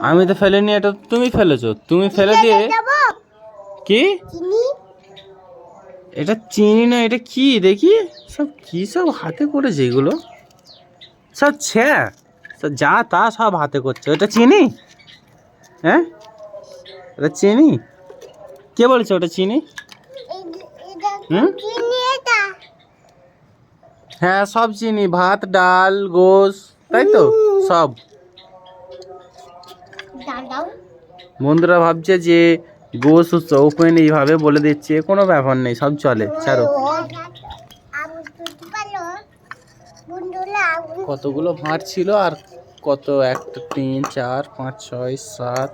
আমি তো ফেলিনি, এটা তো তুমি ফেলেছো। তুমি ফেলে দিয়ে কি? এটা চিনি না, এটা কি দেখি? সব কি সব হাতে করেছে এগুলো? সব সব যা তা সব হাতে করছে। এটা চিনি? হ্যাঁ, এটা চিনি? কে বলেছে ওটা চিনি? হুম, হ্যাঁ সব চিনি, ভাত ডাল গোশ, তাই তো সব। বন্ধুরা ভাবছে যে গোশ ওপেন এইভাবে বলে দিচ্ছে, কোনো ব্যাপার নেই, সব চলে, ছাড়ো। কতগুলো ভাঁড় ছিল আর কত, একটা 3 4 5 6 7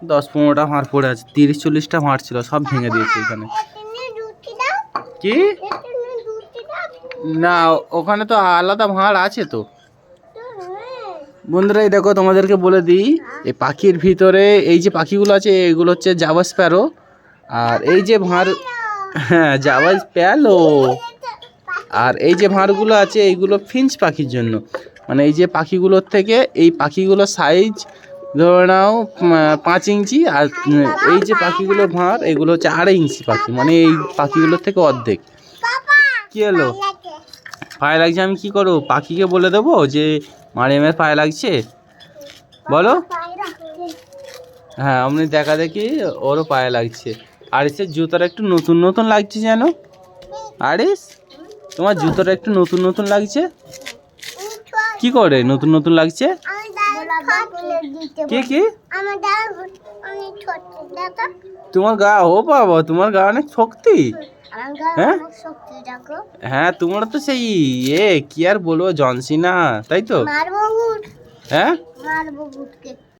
10 15টা ভাঁড় পড়ে আছে। 30 40টা ভাঁড় ছিল, সব ভেঙে দিয়েছে এখানে। কি না, ওখানে তো আলাদা ভাঁড় আছে তো। বন্ধুরা এই দেখো, তোমাদেরকে বলে দিই, এই পাখির ভিতরে এই যে পাখিগুলো আছে এগুলো হচ্ছে জাভা স্প্যারো। আর এই যে ভাঁড়, হ্যাঁ জাভা স্প্যারো। আর এই যে ভাঁড়গুলো আছে এইগুলো ফিঞ্চ পাখির জন্য। মানে এই যে পাখিগুলোর থেকে এই পাখিগুলোর সাইজ ধরে নাও 5 ইঞ্চি। আর এই যে পাখিগুলোর ভাঁড় এগুলো হচ্ছে 2.5 ইঞ্চি পাখি, মানে এই পাখিগুলোর থেকে অর্ধেক। কি হলো? পায়ে লাগছে, আমি কি করবো? পাখিকে বলে দেবো যে মারিয়ামের পায়ে লাগছে, বলো। হ্যাঁ আপনি দেখা দেখি ওরও পায়ে লাগছে। আরিসের জুতোটা একটু নতুন নতুন লাগছে যেন। আরিস, তোমার জুতোটা একটু নতুন নতুন লাগছে। কি করে নতুন নতুন লাগছে? কি কি? তোমার গা, ও বাবা তোমার গা অনেক শক্তি। হ্যাঁ হ্যাঁ, তোমার তো সেই কি আর বলবো, জনসিনা, তাই তো? হ্যাঁ